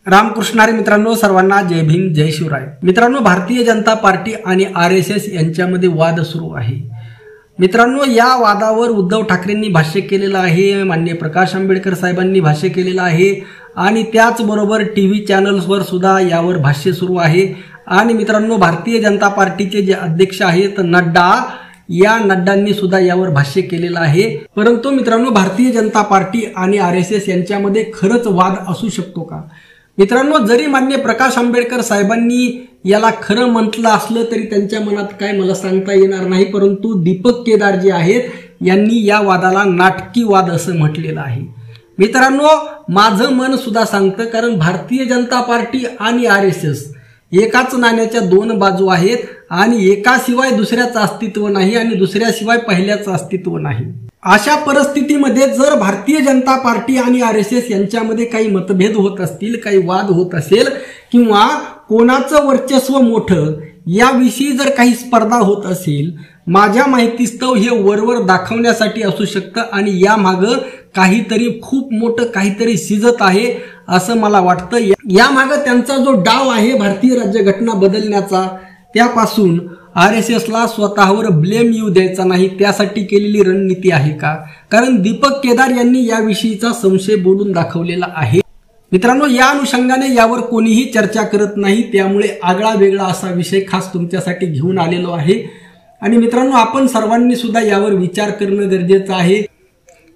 रामकृष्णारी मित्रांनो, सर्वांना जय भीम, जय शिवराय। मित्रांनो, भारतीय जनता पार्टी आणि आरएसएस यांच्यामध्ये वाद सुरू आहे। मित्रांनो, या वादावर उद्धव ठाकरेंनी भाष्य केलेलं आहे, माननीय प्रकाश आंबेडकर साहेबांनी भाष्य केलेलं आहे आणि त्याचबरोबर टीव्ही चॅनल्सवर सुद्धा यावर भाष्य सुरू आहे। आणि मित्रांनो, भारतीय जनता पार्टीचे जे अध्यक्ष आहेत नड्डा, या नड्डांनी सुद्धा यावर भाष्य केलेलं आहे। परंतु मित्रांनो, भारतीय जनता पार्टी आणि आरएसएस यांच्यामध्ये खरंच वाद असू शकतो का? मित्रांनो, जरी माननीय प्रकाश आंबेडकर साहेबांनी याला खरं म्हटलं असलं तरी त्यांच्या मनात काय मला सांगता येणार नाही, परंतु दीपक केदार जे आहेत यांनी या वादाला नाटकी वाद असं म्हटलेलं आहे। मित्रांनो, माझं मन सुद्धा सांगतं, कारण भारतीय जनता पार्टी आणि आरएसएस एकाच नाण्याच्या दोन बाजू आहेत आणि एकाशिवाय दुसऱ्याचं अस्तित्व नाही आणि दुसऱ्याशिवाय पहिल्याचं अस्तित्व नाही। अशा परिस्थितीमध्ये जर भारतीय जनता पार्टी आणि आरएसएस यांच्यामध्ये काही मतभेद होत असतील, काही वाद होत असेल किंवा कोणाचं वर्चस्व मोठं याविषयी जर काही स्पर्धा होत असेल, माझ्या माहितीस्तव हे वरवर दाखवण्यासाठी असू शकतं आणि यामागं काहीतरी खूप मोठं काहीतरी शिजत आहे असं मला वाटतं। यामागं त्यांचा जो डाव आहे भारतीय राज्यघटना बदलण्याचा, त्यापासून आरएसएसला स्वतःवर ब्लेम येऊ द्यायचा नाही, त्यासाठी केलेली रणनीती आहे का? कारण दीपक केदार यांनी याविषयीचा संशय बोलून दाखवलेला आहे। मित्रांनो, या अनुषंगाने यावर कोणीही चर्चा करत नाही, त्यामुळे आगळा वेगळा असा विषय खास तुमच्यासाठी घेऊन आलेलो आहे। आणि मित्रांनो, आपण सर्वांनी सुद्धा यावर विचार करणं गरजेचं आहे।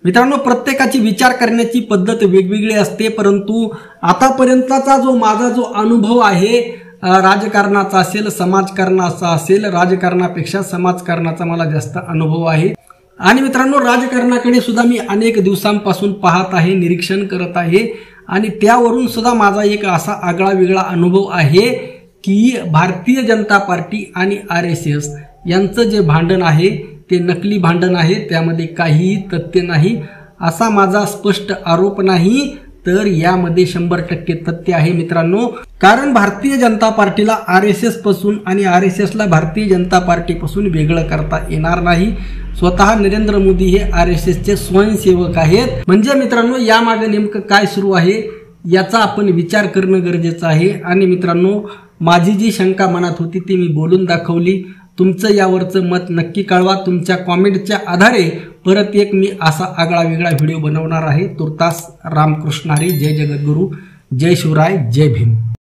मित्रांनो, प्रत्येकाची विचार करण्याची पद्धत वेगवेगळी असते, परंतु आतापर्यंतचा माझा जो अनुभव आहे राजकारणाचा असेल, समाजकारणाचा असेल, राजकारणापेक्षा समाजकारणाचा मला जास्त अनुभव आहे। आणि मित्रांनो, राजकारणाकडे सुद्धा मी अनेक दिवसांपासून पाहत आहे, निरीक्षण करत आहे आणि त्यावरून सुद्धा माझा एक असा आगळा वेगळा अनुभव आहे की भारतीय जनता पार्टी आणि आरएसएस यांचं जे भांडण आहे ते नकली भांडण आहे, त्यामध्ये काहीही तथ्य नाही असा माझा स्पष्ट आरोप नाही, तर यामध्ये 100% तथ्य आहे मित्रांनो। कारण भारतीय जनता पार्टीला आरएसएस पासून आणि आरएसएसला भारतीय जनता पार्टीपासून वेगळं करता येणार नाही। स्वतः नरेंद्र मोदी हे आरएसएसचे स्वयंसेवक आहेत। म्हणजे मित्रांनो, यामागे नेमकं काय सुरू आहे याचा आपण विचार करणं गरजेचं आहे। आणि मित्रांनो, माझी जी शंका मनात होती ती मी बोलून दाखवली। तुमचं यावरचं मत नक्की कळवा, तुमच्या कॉमेंटच्या आधारे परत एक मी असा आगळा वेगळा व्हिडिओ बनवणार आहे। तुर्तास रामकृष्णारी, जय जगद्गुरु, जय शिवराय, जय भीम।